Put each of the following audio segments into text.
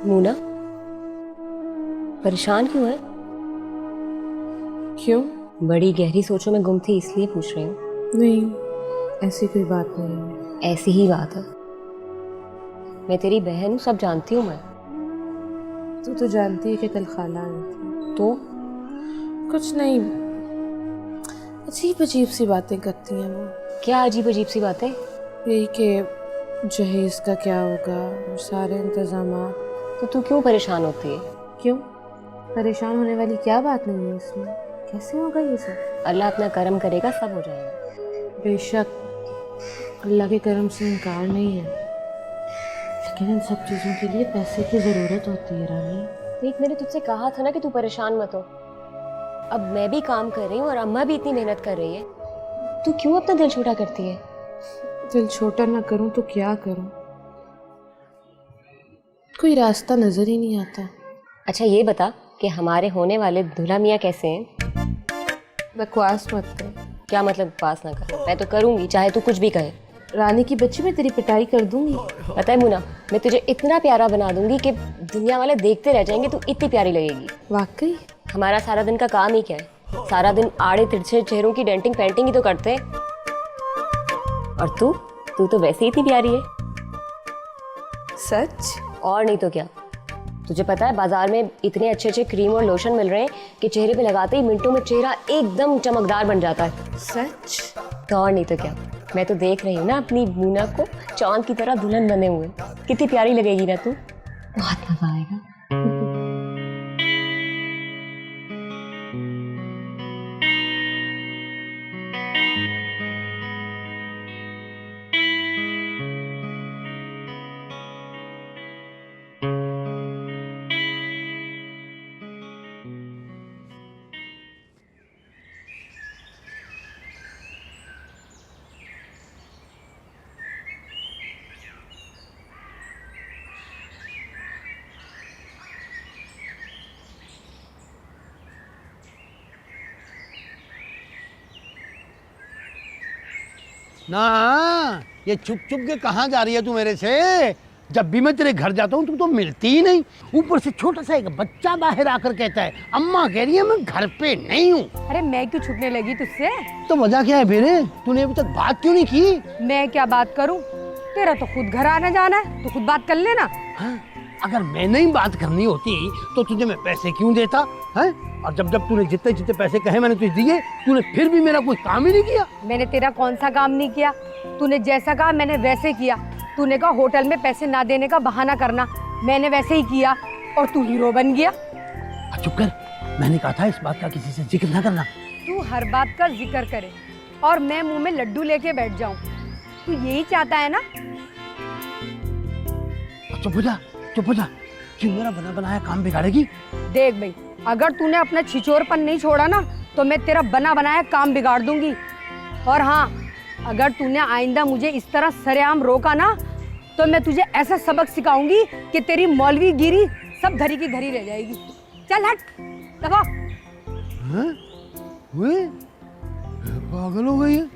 मूना, परेशान क्यों है? क्यों? बड़ी गहरी सोचों में गुम थी इसलिए पूछ रही हूँ। नहीं, ऐसी कोई बात नहीं है। ऐसी ही बात है। मैं तेरी बहन हूँ, सब जानती हूँ मैं। तू तो जानती है कि कल खाला आई थी। तो कुछ नहीं, अजीब अजीब सी बातें करती हैं वो। क्या अजीब अजीब सी बातें? यही कि जहेज का क्या होगा और सारे इंतजामात। तो तू क्यों परेशान होती है? क्यों? परेशान होने वाली क्या बात नहीं है इसमें? कैसे होगा ये सब? अल्लाह अपना कर्म करेगा, सब हो जाएगा। बेशक, अल्लाह के करम से इनकार नहीं है, लेकिन इन सब चीज़ों के लिए पैसे की ज़रूरत होती है रानी। देख, मैंने तुझसे कहा था ना कि तू परेशान मत हो। अब मैं भी काम कर रही हूँ और अम्मा भी इतनी मेहनत कर रही है। तू क्यों अपना दिल छोटा करती है? दिल छोटा ना करूं तो क्या करूं? कोई रास्ता नजर ही नहीं आता। अच्छा ये बता कि हमारे होने वाले दूल्हा मियाँ कैसे हैं? बकवास मत कर। क्या मतलब पास ना कर? मैं तो करूंगी चाहे तू कुछ भी कहे। रानी की बच्ची, मैं तेरी पिटाई कर दूंगी। पता है मुना, मैं तुझे इतना प्यारा बना दूंगी कि दुनिया वाले देखते रह जाएंगे, तू इतनी प्यारी लगेगी। वाकई? हमारा सारा दिन का काम ही क्या है? सारा दिन आड़े तिरछे चेहरों की डेंटिंग पेंटिंग ही तो करते हैं। और तू तू तो वैसे ही इतनी प्यारी है। सच? और नहीं तो क्या। तुझे पता है बाजार में इतने अच्छे अच्छे क्रीम और लोशन मिल रहे हैं कि चेहरे पे लगाते ही मिनटों में चेहरा एकदम चमकदार बन जाता है। सच? तो और नहीं तो क्या। मैं तो देख रही हूँ ना अपनी मूना को चांद की तरह दुल्हन बने हुए। कितनी प्यारी लगेगी ना तू। बहुत मजा आएगा। ना, ये छुप छुप के कहाँ जा रही है तू मेरे से? जब भी मैं तेरे घर जाता हूँ तू तो मिलती ही नहीं। ऊपर से छोटा सा एक बच्चा बाहर आकर कहता है अम्मा कह रही है मैं घर पे नहीं हूँ। अरे मैं क्यों छुपने लगी तुझसे? तो वजह क्या है फिर? तूने अभी तक बात क्यों नहीं की? मैं क्या बात करूं? तेरा तो खुद घर आना जाना है, तो खुद बात कर लेना। हाँ? अगर मैं नहीं बात करनी होती तो तुझे मैं पैसे क्यों देता है? और जब जब तूने जितने जितने पैसे कहे मैंने तुझे दिए, तूने फिर भी मेरा कोई काम ही नहीं किया। मैंने तेरा कौन सा काम नहीं किया? तूने जैसा कहा मैंने वैसे किया। तूने कहा होटल में पैसे ना देने का बहाना करना, मैंने वैसे ही किया और तू हीरो बन गया। चुप कर, मैंने कहा था इस बात का किसी से जिक्र ना करना। तू हर बात का जिक्र करे और मैं मुंह में लड्डू लेके बैठ जाऊं, तू यही चाहता है ना? चुप हो जा, चुप हो जा। क्यों मेरा बना बनाया काम बिगाड़ेगी? देख भाई, अगर तूने अपना छिचोरपन नहीं छोड़ा ना तो मैं तेरा बना बनाया काम बिगाड़ दूंगी। और हाँ, अगर तूने आइंदा मुझे इस तरह सरेआम रोका ना तो मैं तुझे ऐसा सबक सिखाऊंगी कि तेरी मौलवी गिरी सब धरी की धरी रह जाएगी। चल हट, दबा। वे पागल हो गई है,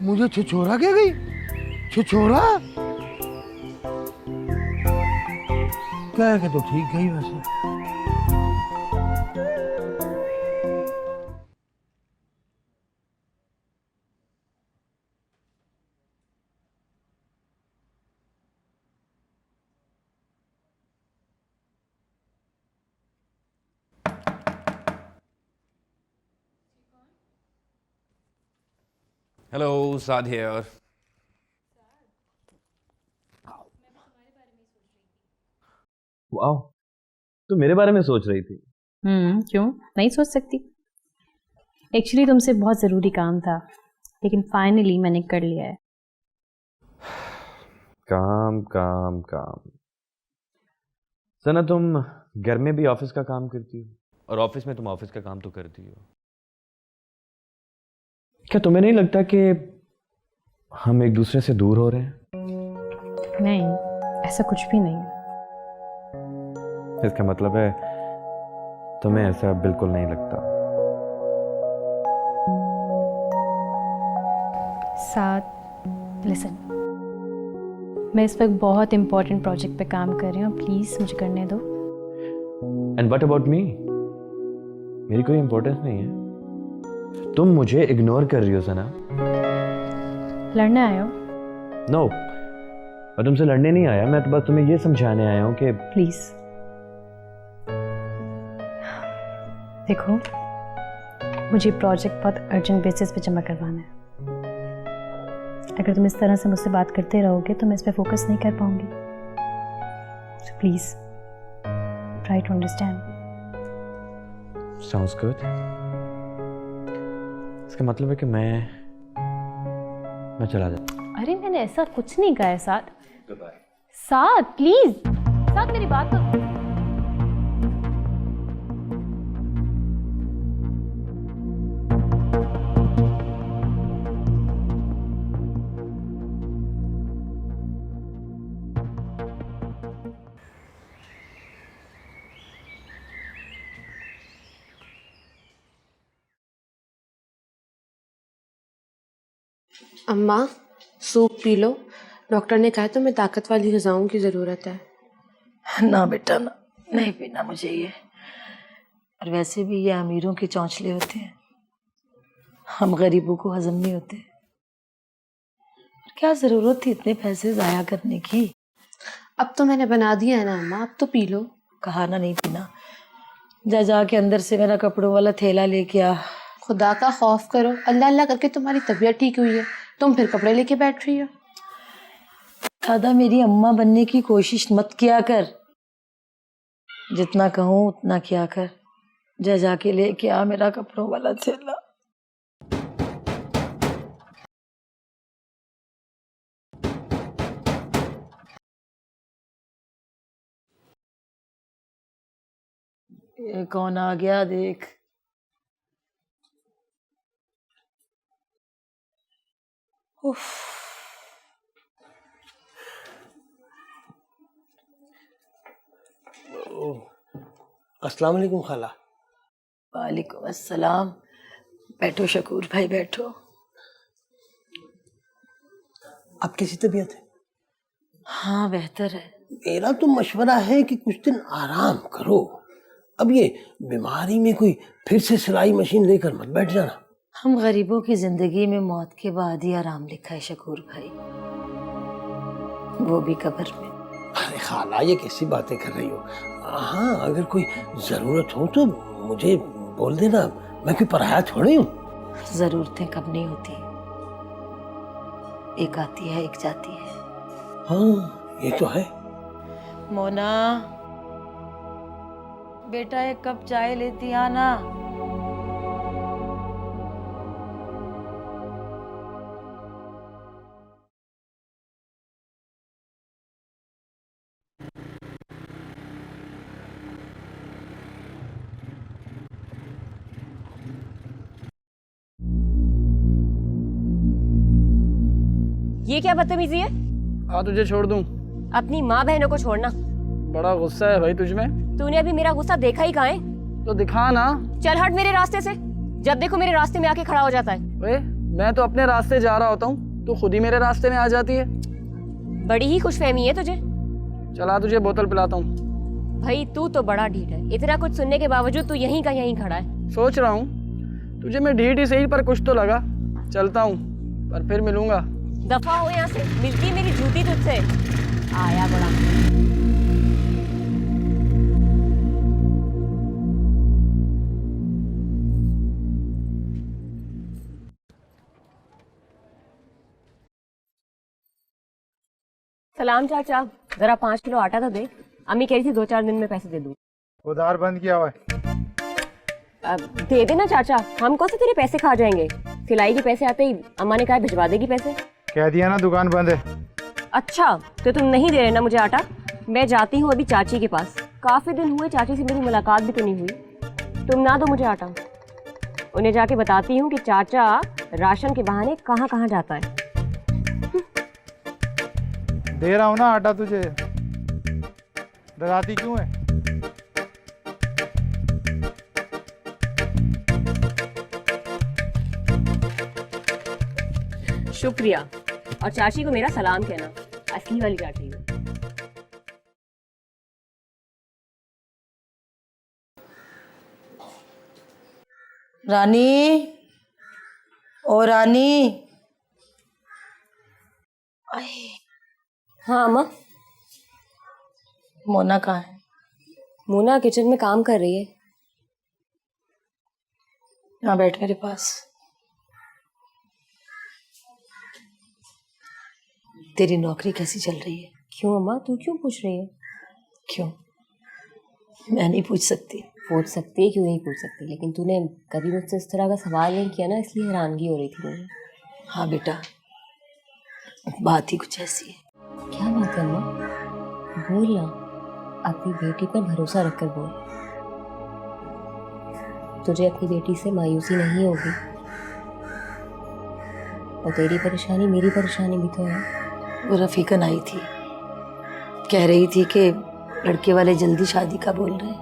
मुझे छिछोरा क्या गई? छिछोरा कह के तो ठीक गई वैसे। Hello, Saad here. वाह, तो मेरे बारे में सोच रही थी? क्यों नहीं सोच सकती? एक्चुअली तुमसे बहुत ज़रूरी काम था, लेकिन फाइनली मैंने कर लिया है। काम काम काम। सना, तुम घर में भी ऑफिस का काम करती हो और ऑफिस में तुम ऑफिस का काम तो करती हो। क्या तुम्हें नहीं लगता कि हम एक दूसरे से दूर हो रहे हैं? नहीं, ऐसा कुछ भी नहीं है। इसका मतलब है तुम्हें ऐसा बिल्कुल नहीं लगता। साथ लिसन, मैं इस वक्त बहुत इम्पोर्टेंट प्रोजेक्ट पे काम कर रही हूँ, प्लीज़ मुझे करने दो। And what about me? मेरी कोई इंपॉर्टेंस नहीं है। तुम मुझे इग्नोर कर रही हो सना। लड़ने आए हो? नो, मैं तुमसे लड़ने नहीं आया, मैं तो बस तुम्हें ये समझाने आया हूँ कि प्लीज़ देखो, मुझे प्रोजेक्ट बहुत अर्जेंट बेसिस पे जमा करवाना है। अगर तुम इस तरह से मुझसे बात करते रहोगे तो मैं इस पे फोकस नहीं कर पाऊंगी। So please try to understand. Sounds good. इसका मतलब है कि मैं चला जाता। अरे मैंने ऐसा कुछ नहीं कहा है साथ। साथ प्लीज, साथ मेरी बात तो। अम्मा सूप पी लो, डॉक्टर ने कहा तुम्हें ताकत वाली ग़िज़ाओं की ज़रूरत है। ना बेटा ना, नहीं पीना मुझे ये। और वैसे भी ये अमीरों के चौंचले होते हैं, हम गरीबों को हजम नहीं होते। क्या ज़रूरत थी इतने पैसे ज़ाया करने की? अब तो मैंने बना दिया है ना अम्मा, अब तो पी लो। कहा ना नहीं पीना। जा के अंदर से मेरा कपड़ों वाला थैला लेके आ। खुदा का खौफ करो, अल्लाह अल्लाह करके तुम्हारी तबीयत ठीक हुई है, तुम फिर कपड़े लेके बैठ रही हो। दादा मेरी अम्मा बनने की कोशिश मत किया कर, जितना कहूँ उतना किया कर। जाके लेके आ मेरा कपड़ों वाला थैला। ये कौन आ गया देख। उफ। अस्सलाम वालेकुम खाला। वालेकुम अस्सलाम। बैठो शकूर भाई बैठो। अब कैसी तबीयत है? हाँ बेहतर है। मेरा तो मशवरा है कि कुछ दिन आराम करो। अब ये बीमारी में कोई फिर से सिलाई मशीन लेकर मत बैठ जाना। हम गरीबों की जिंदगी में मौत के बाद ही आराम लिखा है शकूर भाई, वो भी कब्र में। अरे खाला ये कैसी बातें कर रही हो? हाँ अगर कोई जरूरत हो तो मुझे बोल देना, मैं कोई पराया थोड़ी हूँ। जरूरतें कब नहीं होती, एक आती है एक जाती है। हाँ ये तो है। मोना बेटा एक कप चाय लेती आना। ये क्या बदतमीजी है? आ तुझे छोड़ दूं? अपनी माँ बहनों को छोड़ना। बड़ा गुस्सा है भाई तुझ में। तूने अभी मेरा गुस्सा देखा ही कहाँ है? तो दिखा ना। चल हट मेरे रास्ते से, जब देखो मेरे रास्ते में आके खड़ा हो जाता है। वे मैं तो अपने रास्ते जा रहा होता हूँ, तू खुद ही मेरे रास्ते में आ जाती है। बड़ी ही खुशफहमी है तुझे। चला तुझे बोतल पिलाता हूँ। भाई तू तो बड़ा ढीठ है, इतना कुछ सुनने के बावजूद तू यहीं का यहीं खड़ा है। सोच रहा हूँ तुझे मैं ढीठ ही सही पर कुछ तो लगा। चलता हूँ पर फिर मिलूंगा। दफा हो यहाँ से, मिलती मेरी जूती तुझसे। आया बड़ा। सलाम चाचा, जरा 5 किलो आटा तो दे। अम्मी कह रही थी 2-4 दिन में पैसे दे दूँ। उधार बंद किया हुआ है। दे देना चाचा, हम कौन से तेरे पैसे खा जाएंगे। सिलाई के पैसे आते ही अम्मा ने कहा भिजवा देगी पैसे। कह दिया ना दुकान बंद है। अच्छा तो तुम नहीं दे रहे ना मुझे आटा। मैं जाती हूँ अभी चाची के पास, काफी दिन हुए चाची से मेरी मुलाकात भी तो नहीं हुई। तुम ना दो मुझे आटा, उन्हें जाके बताती हूँ कि चाचा राशन के बहाने कहाँ कहाँ जाता है। दे रहा हूँ ना आटा तुझे, डराती क्यों है? शुक्रिया, और चाची को मेरा सलाम कहना। असली वाली चाट चाहिए। रानी, ओ रानी। हाँ अम्मा। मोना कहाँ है? मोना किचन में काम कर रही है। यहाँ बैठ मेरे पास। तेरी नौकरी कैसी चल रही है? क्यों अम्मा, तू क्यों पूछ रही है? क्यों? मैं नहीं पूछ सकती? पूछ सकती है, क्यों नहीं पूछ सकती, लेकिन तूने कभी मुझसे इस तरह का सवाल नहीं किया ना, इसलिए हैरानगी हो रही थी मुझे। हाँ बेटा, बात ही कुछ ऐसी है। क्या बात है अम्मा? बोल ना, अपनी बेटी पर भरोसा रखकर बोल। तुझे अपनी बेटी से मायूसी नहीं होगी, और तेरी परेशानी मेरी परेशानी भी तो है। वो रफीकन आई थी, कह रही थी कि लड़के वाले जल्दी शादी का बोल रहे हैं।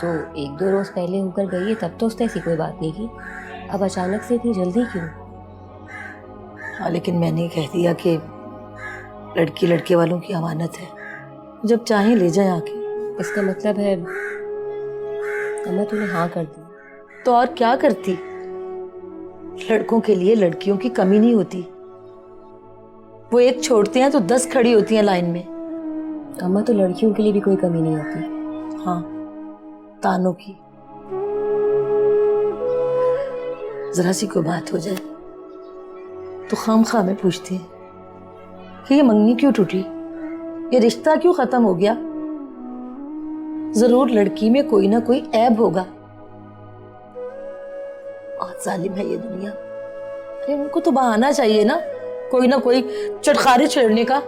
तो 1-2 रोज पहले होकर गई है, तब तो उसने ऐसी कोई बात नहीं की। अब अचानक से इतनी जल्दी क्यों? हाँ, लेकिन मैंने कह दिया कि लड़की लड़के वालों की अमानत है, जब चाहें ले जाए आके। इसका मतलब है अम्मा तूने हाँ कर दी? तो और क्या करती? लड़कों के लिए लड़कियों की कमी नहीं होती। वो एक छोड़ते हैं तो 10 खड़ी होती हैं लाइन में। अम्मा तो लड़कियों के लिए भी कोई कमी नहीं होती। हाँ, तानों की। जरा सी कोई बात हो जाए तो खामखा में पूछती है कि ये मंगनी क्यों टूटी, ये रिश्ता क्यों खत्म हो गया। जरूर लड़की में कोई ना कोई ऐब होगा। बहुत जालिम है ये दुनिया। अरे उनको तो बहाना चाहिए ना कोई चटखारे छेड़ने का।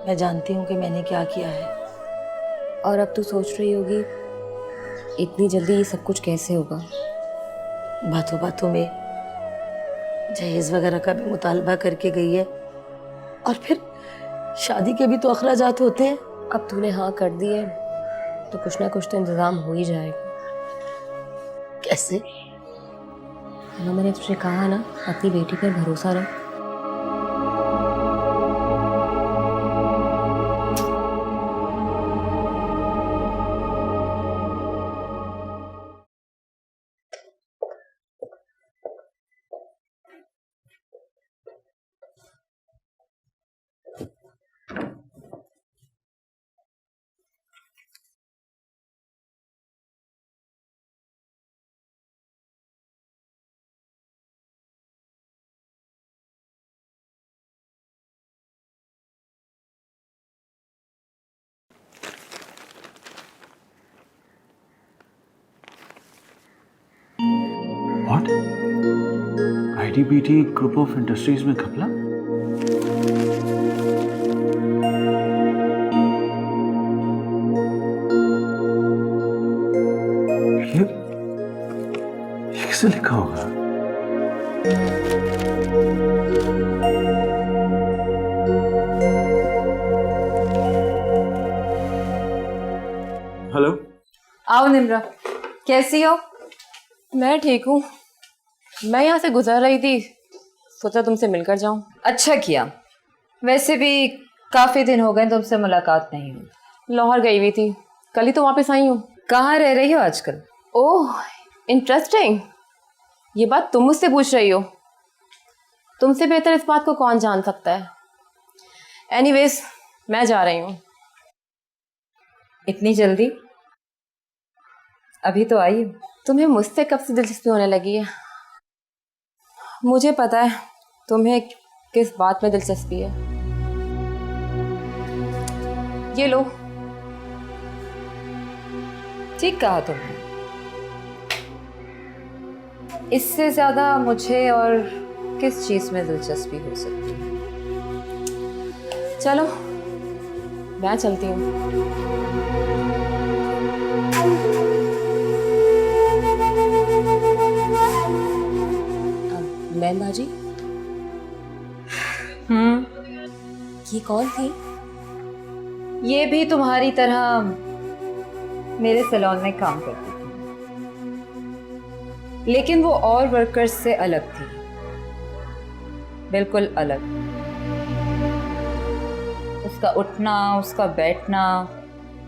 मैं जानती हूँ कि मैंने क्या किया है। और अब तू सोच रही होगी इतनी जल्दी ये सब कुछ कैसे होगा। बातों बातों में जहेज वगैरह का भी मुतालबा करके गई है, और फिर शादी के भी तो अखराजात होते हैं। अब तूने हाँ कर दी है तो कुछ ना कुछ तो इंतजाम हो ही जाएगा। कैसे? अम्मा मैंने तुझे कहा ना, अपनी बेटी पर भरोसा रख। What? IDBT Group of Industries में घपला? ये किसने लिखा होगा? हेलो। आओ निम्रा, कैसी हो? मैं ठीक हूँ। मैं यहाँ से गुजर रही थी, सोचा तुमसे मिलकर जाऊँ। अच्छा किया। वैसे भी काफी दिन हो गए तुमसे मुलाकात नहीं हुई। लाहौर गई हुई थी, कल ही तो वापस आई हूँ। कहाँ रह रही हो आजकल? ओह इंटरेस्टिंग, ये बात तुम मुझसे पूछ रही हो। तुमसे बेहतर इस बात को कौन जान सकता है। एनीवेज मैं जा रही हूँ। इतनी जल्दी? अभी तो आई हो। तुम्हें मुझसे कब से दिलचस्पी होने लगी है? मुझे पता है तुम्हें किस बात में दिलचस्पी है। ये लो। ठीक कहा तुमने। इससे ज्यादा मुझे और किस चीज में दिलचस्पी हो सकती है? चलो मैं चलती हूँ। मैम बाजी, ये कौन थी? ये भी तुम्हारी तरह मेरे सैलून में काम करती थी, लेकिन वो और वर्कर्स से अलग थी। बिल्कुल अलग। उसका उठना, उसका बैठना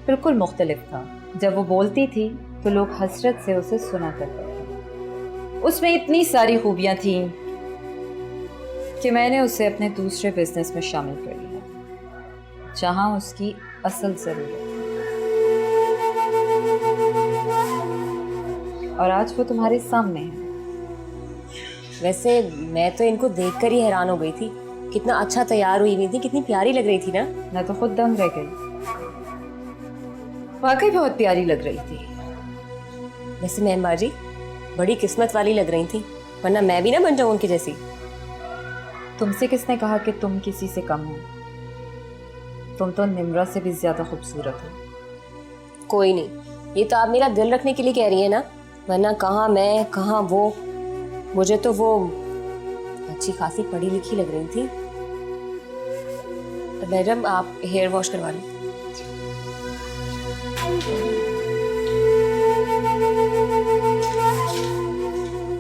बिल्कुल मुख्तलिफ था। जब वो बोलती थी तो लोग हसरत से उसे सुना करते थे। उसमें इतनी सारी खूबियां थीं कि मैंने उसे अपने दूसरे बिजनेस में शामिल कर लिया, जहां उसकी असल ज़रूरत थी। और आज वो तुम्हारे सामने है। वैसे मैं तो इनको देखकर ही हैरान हो गई थी, कितना अच्छा तैयार हुई हुई थी, कितनी प्यारी लग रही थी ना। मैं तो खुद दंग रह गई, वाकई बहुत प्यारी लग रही थी। वैसे मैम बाजी बड़ी किस्मत वाली लग रही थी, वरना मैं भी ना बन जाऊं उनकी जैसी। तुमसे किसने कहा कि तुम किसी से कम हो? तुम तो निम्रा से भी ज्यादा खूबसूरत हो। कोई नहीं, ये तो आप मेरा दिल रखने के लिए कह रही है ना, वरना कहाँ मैं कहाँ वो। मुझे तो वो अच्छी खासी पढ़ी लिखी लग रही थी। तो मैडम आप हेयर वॉश करवा लें।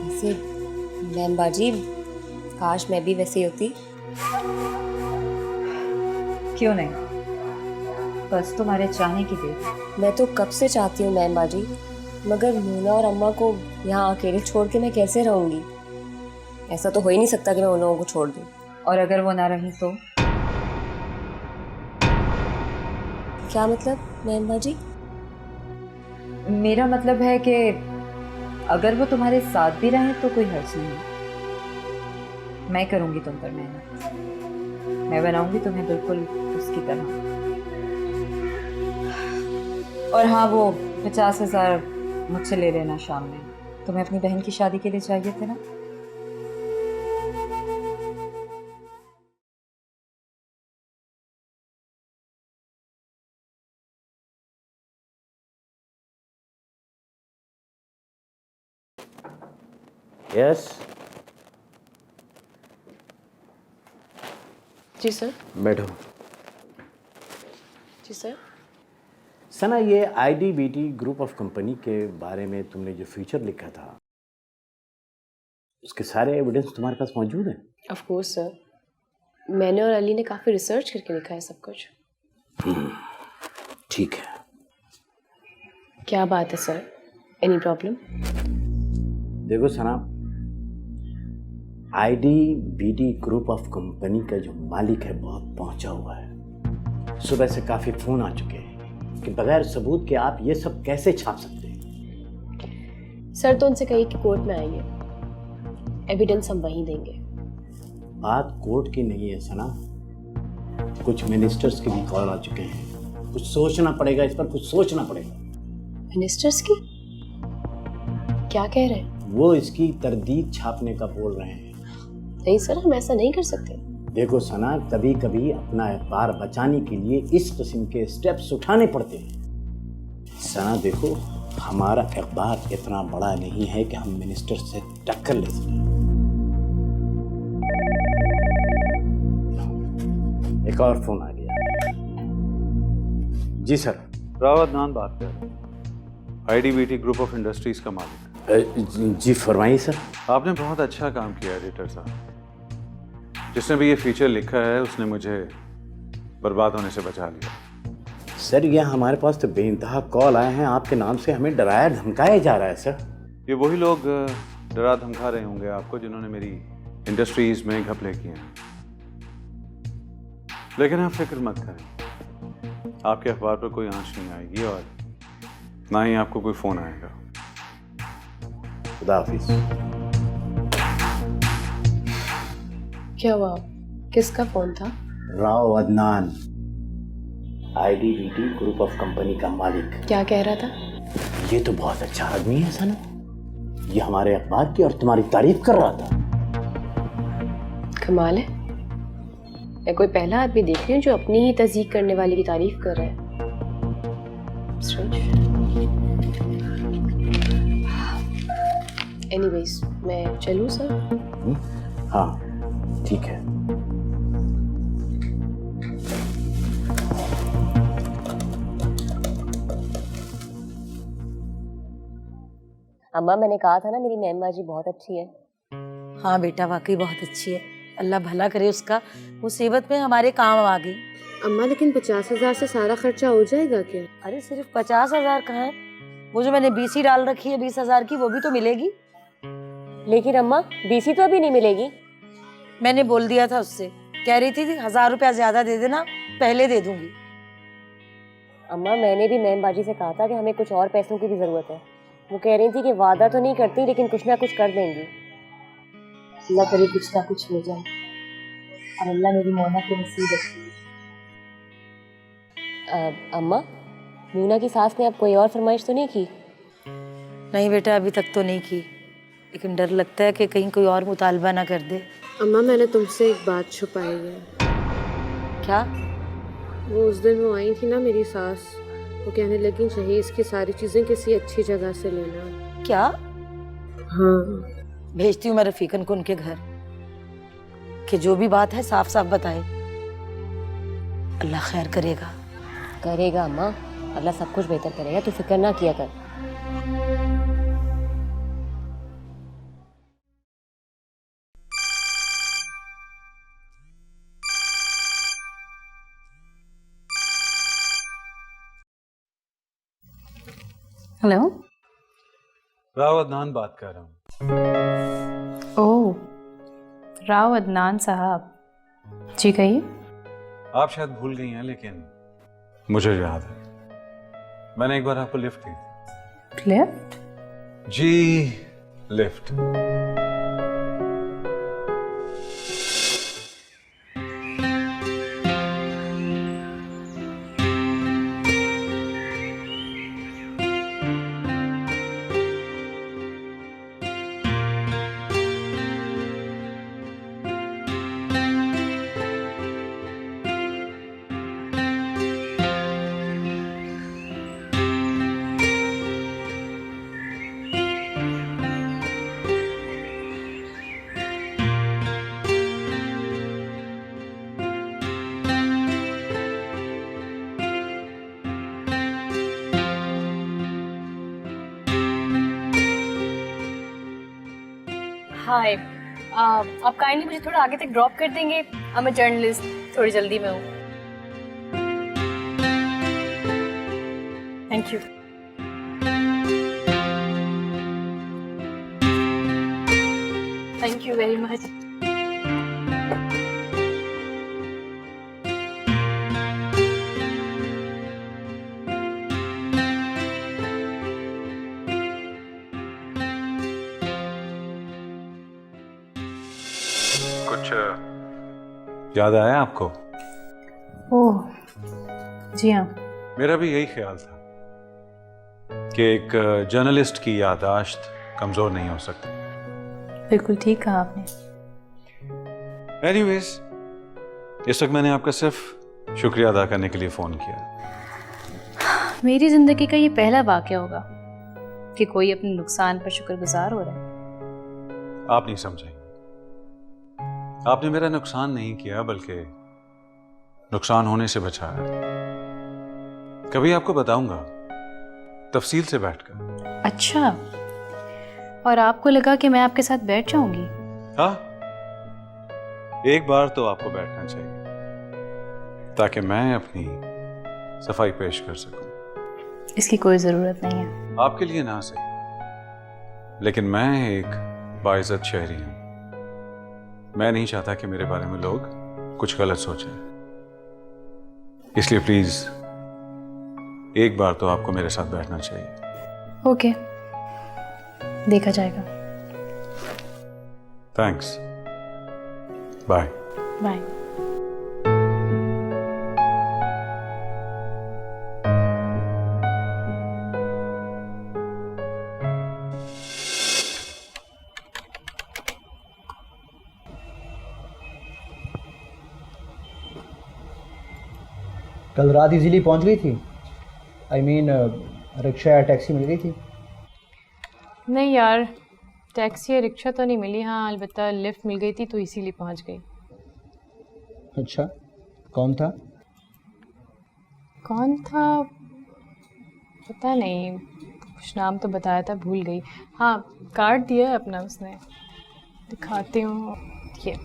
वैसे मैम बाजी काश मैं भी वैसी होती। क्यों नहीं, बस तुम्हारे चाहने की देर। मैं तो कब से चाहती हूँ मैम बाजी, मगर मोना और अम्मा को यहाँ अकेले छोड़ के मैं कैसे रहूँगी? ऐसा तो हो ही नहीं सकता कि मैं उन लोगों को छोड़ दूँ। और अगर वो ना रही तो? क्या मतलब मैम बाजी? मेरा मतलब है कि अगर वो तुम्हारे साथ भी रहे तो कोई हर्ज नहीं। मैं करूँगी तुम पर मेहनत, मैं बनाऊंगी तुम्हें बिल्कुल उसकी तरह। और हाँ, वो 50,000 मुझसे ले लेना शाम में। तुम्हें अपनी बहन की शादी के लिए चाहिए थे ना? यस जी सर। बैठो। जी सर। सना, ये IDBT ग्रुप ऑफ कंपनी के बारे में तुमने जो फ्यूचर लिखा था, उसके सारे एविडेंस तुम्हारे पास मौजूद हैं? ऑफ कोर्स सर, मैंने और अली ने काफ़ी रिसर्च करके लिखा है सब कुछ। ठीक है। क्या बात है सर, एनी प्रॉब्लम? देखो सना, IDBT ग्रुप ऑफ कंपनी का जो मालिक है बहुत पहुंचा हुआ है। सुबह से काफ़ी फ़ोन आ चुके हैं कि बगैर सबूत के आप ये सब कैसे छाप सकते हैं। सर तो उनसे कहिए कि कोर्ट में आइए, एविडेंस हम वहीं देंगे। बात कोर्ट की नहीं है सना, कुछ मिनिस्टर्स के भी कॉल आ चुके हैं। कुछ सोचना पड़ेगा, इस पर कुछ सोचना पड़ेगा। मिनिस्टर्स की? क्या कह रहे हैं? वो इसकी तरदीद छापने का बोल रहे हैं। नहीं सर, हम ऐसा नहीं कर सकते। देखो सना, कभी कभी अपना अखबार बचाने के लिए इस किस्म के स्टेप्स उठाने पड़ते हैं। सना देखो, हमारा अखबार इतना बड़ा नहीं है कि हम मिनिस्टर से टक्कर ले सकें। एक और फोन आ गया। जी सर। राव अदनान बात कर रहे हैं, IDBT ग्रुप ऑफ इंडस्ट्रीज का मालिक। जी फरमाइए सर। आपने बहुत अच्छा काम किया एडिटर साहब। जिसने भी ये फीचर लिखा है उसने मुझे बर्बाद होने से बचा लिया। सर, ये हमारे पास तो बेइंतहा कॉल आए हैं आपके नाम से, हमें डराया धमकाया जा रहा है सर। ये वही लोग डरा धमका रहे होंगे आपको जिन्होंने मेरी इंडस्ट्रीज में घपले किए हैं। लेकिन आप फिक्र मत करें, आपके अखबार पर कोई आंच नहीं आएगी और ना ही आपको कोई फोन आएगा। खुदा हाफिज। क्या हुआ? किसका फोन था? Rao Adnan, IDBT group of company का मालिक। क्या कह रहा था? ये तो बहुत अच्छा आदमी है सना, ये हमारे अखबार की और तुम्हारी तारीफ कर रहा था। कमाल है, मैं कोई पहला आदमी देख रही हूँ जो अपनी ही तस्दीक करने वाले की तारीफ कर रहा है। एनीवेज, मैं चलूँ सर? हाँ ठीक है। अम्मा, मैंने कहा था ना मेरी मैम बाजी बहुत अच्छी है। हाँ बेटा, वाकई बहुत अच्छी है। अल्लाह भला करे उसका, मुसीबत में हमारे काम आ गई। अम्मा लेकिन 50,000 से सारा खर्चा हो जाएगा क्या? अरे सिर्फ 50,000 कहाँ है, वो जो मैंने बीसी डाल रखी है 20,000 की, वो भी तो मिलेगी। लेकिन अम्मा बीसी तो अभी नहीं मिलेगी। मैंने बोल दिया था उससे, कह रही थी 1,000 रुपया ज्यादा दे देना, पहले दे दूंगी। अम्मा मैंने भी मैम बाजी से कहा था कि हमें कुछ और पैसों की भी ज़रूरत है। वो कह रही थी कि वादा तो नहीं करती लेकिन कुछ ना कुछ कर देंगी। अल्लाह करे कुछ ना कुछ हो जाए और अल्लाह मेरी मोना के नसीब रखे। अम्मा मोना की सास ने अब कोई और फरमाइश तो नहीं की? नहीं बेटा, अभी तक तो नहीं की, लेकिन डर लगता है कि कहीं कोई और मुतालबा ना कर दे। अम्मा मैंने तुमसे एक बात छुपाई है। क्या? वो उस दिन वो आई थी ना मेरी सास, वो कहने लगी चाहिए इसकी सारी चीज़ें किसी अच्छी जगह से लेना। क्या? हाँ भेजती हूँ मैं रफीकन को उनके घर, कि जो भी बात है साफ साफ बताए। अल्लाह खैर करेगा। करेगा अम्मा, अल्लाह सब कुछ बेहतर करेगा, तू फिक्र ना किया कर। हेलो, राव अदनान बात कर रहा हूँ। ओह राव अदनान साहब, जी कहिए। आप शायद भूल गई हैं लेकिन मुझे याद है, मैंने एक बार आपको लिफ्ट दी थी। लिफ्ट? जी लिफ्ट। हाय, आप काइंडली मुझे थोड़ा आगे तक ड्रॉप कर देंगे? मैं जर्नलिस्ट, थोड़ी जल्दी में हूँ। Thank you. Thank you very much. कुछ याद आया आपको? ओह जी हाँ, मेरा भी यही ख्याल था कि एक जर्नलिस्ट की याददाश्त कमजोर नहीं हो सकती। बिल्कुल ठीक कहा आपने। एनीवेज, इस वक्त मैंने आपका सिर्फ शुक्रिया अदा करने के लिए फोन किया। मेरी जिंदगी का ये पहला वाकया होगा कि कोई अपने नुकसान पर शुक्रगुजार हो रहा है। आप नहीं समझे, आपने मेरा नुकसान नहीं किया बल्कि नुकसान होने से बचाया। कभी आपको बताऊंगा तफसील से बैठकर। अच्छा, और आपको लगा कि मैं आपके साथ बैठ जाऊंगी? हाँ, एक बार तो आपको बैठना चाहिए ताकि मैं अपनी सफाई पेश कर सकूं। इसकी कोई जरूरत नहीं है। आपके लिए ना सही, लेकिन मैं एक बाइज्जत शहरी हूं। मैं नहीं चाहता कि मेरे बारे में लोग कुछ गलत सोचें, इसलिए प्लीज एक बार तो आपको मेरे साथ बैठना चाहिए। ओके, देखा जाएगा। Thanks, bye. बाय। कल रात इजीली पहुंच गई थी? आई मीन रिक्शा या टैक्सी मिल गई थी? नहीं यार, टैक्सी या रिक्शा तो नहीं मिली। हाँ अलबत्ता लिफ्ट मिल गई थी तो इसीलिए पहुंच गई। अच्छा, कौन था? कौन था पता नहीं, कुछ नाम तो बताया था, भूल गई। हाँ कार्ड दिया है अपना उसने, दिखाती हूँ ये।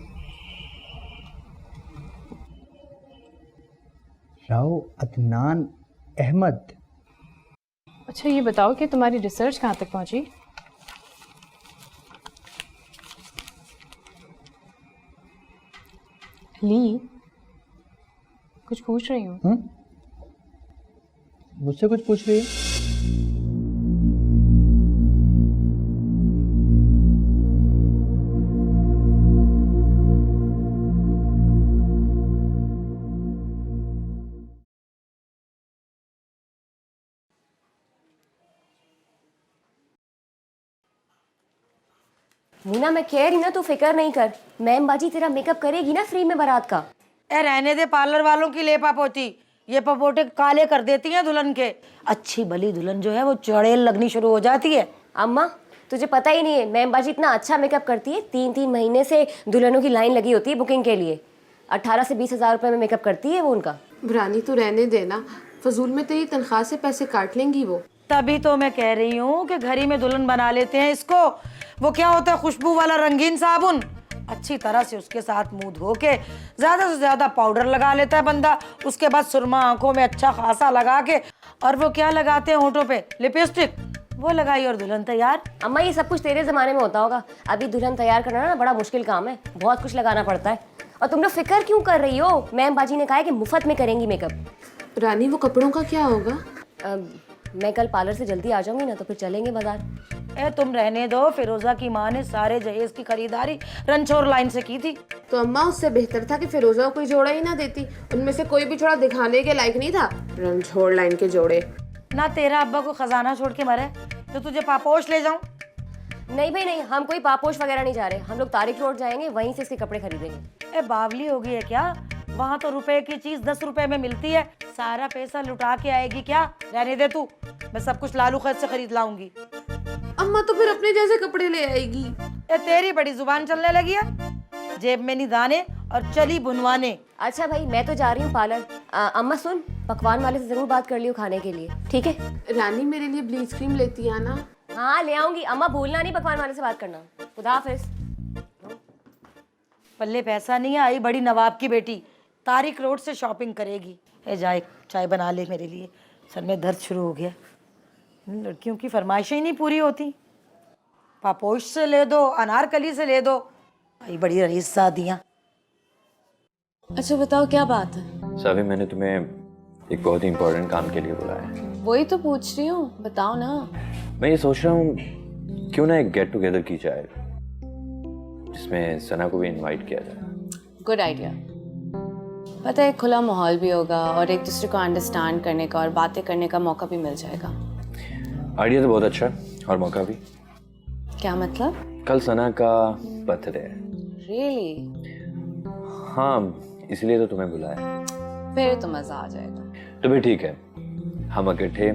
राव अदनान अहमद। अच्छा ये बताओ कि तुम्हारी रिसर्च कहाँ तक पहुँची? ली कुछ पूछ रही हूँ। मुझसे कुछ पूछ रही है? मुन्ना मैं कह रही ना, तू फिक्र नहीं कर, मैम बाजी तेरा मेकअप करेगी ना फ्री में बारात का। ए रहने दे पार्लर वालों की लेपा पोती, ये पपोटे काले कर देती हैं दुल्हन के। अच्छी भली दुल्हन जो है वो चढ़ेल लगनी शुरू हो जाती है। अम्मा तुझे पता ही नहीं है, मैम बाजी इतना अच्छा मेकअप करती है, 3-3 महीने से दुल्हनों की लाइन लगी होती है बुकिंग के लिए। 18 से 20 हज़ार रुपये में मेकअप करती है वो उनका। रानी तू रहने देना, फजूल में तेरी तनख्वाह से पैसे काट लेंगी वो। तभी तो मैं कह रही हूँ कि घर ही में दुल्हन बना लेते हैं इसको। वो क्या होता है, खुशबू वाला रंगीन साबुन, अच्छी तरह से उसके साथ मुंह धो के ज्यादा से ज्यादा पाउडर लगा लेता है बंदा, उसके बाद सुरमा आंखों में अच्छा खासा लगा के, और वो क्या लगाते हैं होठों पे, लिपस्टिक, वो लगाई और दुल्हन तैयार। अम्मा ये सब कुछ तेरे जमाने में होता होगा, अभी दुल्हन तैयार करना ना बड़ा मुश्किल काम है, बहुत कुछ लगाना पड़ता है। और तुम लोग फिक्र क्यों कर रही हो, मैम बाजी ने कहा है कि मुफ्त में करेंगी मेकअप। रानी वो कपड़ों का क्या होगा? मैं कल पार्लर से जल्दी आ जाऊंगी ना, तो फिर चलेंगे बाजार। ए तुम रहने दो, फिरोजा की माँ ने सारे जहेज की खरीदारी रनछोड़ लाइन से की थी। तो अम्मा उससे बेहतर था कि फिरोजा को कोई जोड़ा ही ना देती, उनमें से कोई भी जोड़ा दिखाने के लायक नहीं था, रनछोड़ लाइन के जोड़े। ना तेरा अब्बा को खजाना छोड़ के मरे तो तुझे पापोश ले जाऊं? नहीं भाई नहीं, हम कोई पापोश वगैरह नहीं जा रहे, हम लोग तारिक रोड जाएंगे, वहीं से इसके कपड़े खरीदेंगे। ए बावली हो गई है क्या? वहाँ तो रुपए की चीज 10 रुपए में मिलती है, सारा पैसा लुटा के आएगी क्या? रहने दे तू, मैं सब कुछ लालू खैर से खरीद लाऊंगी। अम्मा तो फिर अपने जैसे कपड़े ले आएगी। ए तेरी बड़ी जुबान चलने लगी है, जेब में नहीं दाने और चली बुनवाने। अच्छा भाई मैं तो जा रही हूँ पार्लर। अम्मा सुन, पकवान वाले से जरूर बात कर लियो खाने के लिए, ठीक है? रानी मेरे लिए ब्लीच क्रीम लेती है ना? हाँ ले आऊंगी, अम्मा भूलना नहीं पकवान वाले से बात करना। खुदा हाफिज। पल्ले पैसा नहीं है, आई बड़ी नवाब की बेटी तारिक रोड से शॉपिंग करेगी। ए जाए चाय बना ले मेरे लिए, सर में दर्द शुरू हो गया, लड़कियों की फरमाइशें ही नहीं पूरी होती। पापोश से ले दो, अनारकली से ले दो, आई बड़ी रईस शादियाँ। अच्छा बताओ क्या बात है? सावी मैंने तुम्हें एक बहुत ही इम्पोर्टेंट काम के लिए बुलाया है। वही तो पूछ रही हूँ, बताओ ना। मैं ये सोच रहा हूँ क्यों ना एक गेट टुगेदर की जाए जिसमें सना को भी इनवाइट किया जाए। Good idea. पता है खुला माहौल भी होगा और एक दूसरे को अंडरस्टैंड करने का और बातें करने का मौका भी मिल जाएगा। आइडिया तो बहुत अच्छा है और मौका भी। क्या मतलब? कल सना का बर्थडे है। रियली? हाँ इसलिए तो तुम्हें बुलाया। फिर तो मजा आ जाएगा। तो भी ठीक है, हम इकट्ठे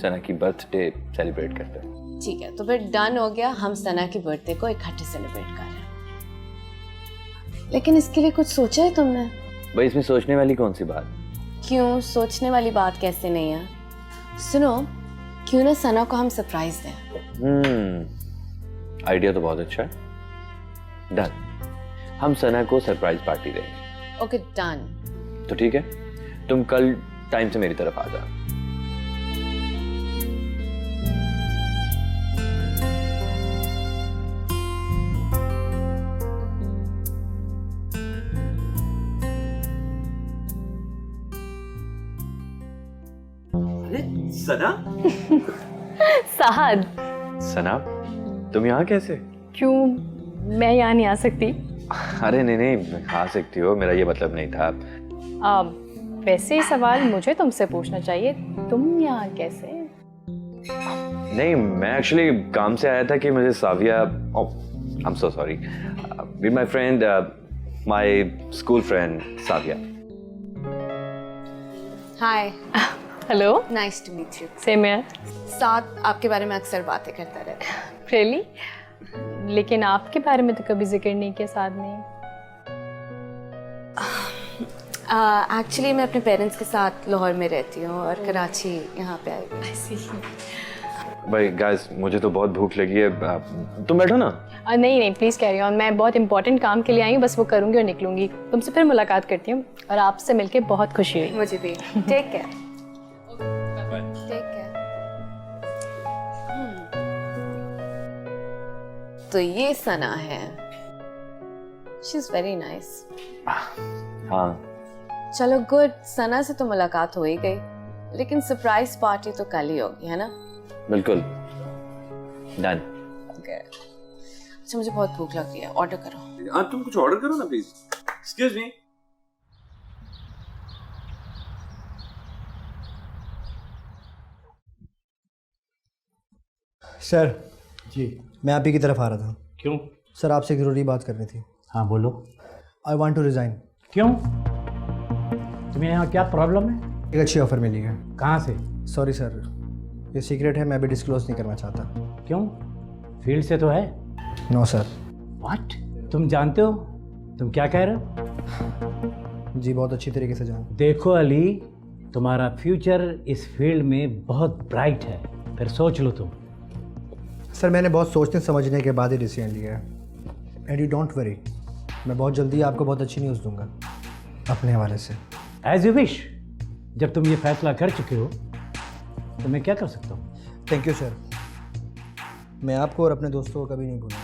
सना की बर्थडे सेलिब्रेट करते हैं। ठीक है तो फिर डन हो गया, हम सना की बर्थडे को इकट्ठे सेलिब्रेट कर रहे हैं। लेकिन इसके लिए कुछ सोचा है तुमने? भाई इसमें सोचने वाली कौन सी बात? क्यों सोचने वाली बात कैसे नहीं है? सुनो, क्यों ना सना को हम सरप्राइज दें? आइडिया तो बहुत अच्छा है। डन, हम सना को सरप्राइज पार्टी देंगे। Okay done. तो ठीक है, तुम कल टाइम से मेरी तरफ आ जाओ। सना? साहद। सना तुम यहाँ कैसे? क्यों मैं यहाँ नहीं आ सकती? अरे नहीं नहीं आ सकती हो, मेरा ये मतलब नहीं था। वैसे ही सवाल मुझे तुमसे पूछना चाहिए, तुम यहाँ कैसे? नहीं मैं एक्चुअली काम से आया था कि मुझे Saviya, I am so sorry, with my friend, my school friend Saviya. Hi. Hello. Nice to meet you. Same here. साथ आपके बारे में अक्सर बातें करता रहता है। रियली? लेकिन आपके बारे में तो कभी जिक्र नहीं किया साथ ने। एक्चुअली मैं अपने पेरेंट्स के साथ लाहौर में रहती हूँ और कराची यहाँ पे आई हुई। भाई गाइस मुझे तो बहुत भूख लगी है, तुम बैठो ना। नहीं नहीं प्लीज़ कैरी ऑन, मैं बहुत इंपॉर्टेंट काम के लिए आई हूँ, बस वो करूँगी और निकलूँगी। तुमसे फिर मुलाकात करती हूँ और आपसे मिलके बहुत खुशी हुई। मुझे भी। Take care. तो ये सना है, शी इज वेरी नाइस। हाँ चलो गुड, सना से तो मुलाकात हो ही गई, लेकिन सरप्राइज पार्टी तो कल ही होगी, है ना? बिल्कुल डन। अच्छा मुझे बहुत भूख लग रही है, ऑर्डर करो। तुम कुछ ऑर्डर करो ना प्लीज। Excuse me. सर जी, मैं आप ही की तरफ आ रहा था। क्यों? सर आपसे एक ज़रूरी बात करनी थी। हाँ बोलो। I want to resign. क्यों? तुम्हें यहाँ क्या प्रॉब्लम है? एक अच्छी ऑफ़र मिली है। कहाँ से? सॉरी सर, ये सीक्रेट है, मैं भी डिस्क्लोज नहीं करना चाहता। क्यों? फील्ड से तो है? No sir. व्हाट? तुम जानते हो तुम क्या कह रहे हो? जी बहुत अच्छी तरीके से जान। देखो अली, तुम्हारा फ्यूचर इस फील्ड में बहुत ब्राइट है, फिर सोच लो तुम। सर मैंने बहुत सोचने समझने के बाद ही डिसीजन लिया है, एंड यू डोंट वरी, मैं बहुत जल्दी आपको बहुत अच्छी न्यूज़ दूंगा अपने हवाले से। As you wish. जब तुम ये फैसला कर चुके हो तो मैं क्या कर सकता हूँ? थैंक यू सर, मैं आपको और अपने दोस्तों को कभी नहीं भूलूंगा।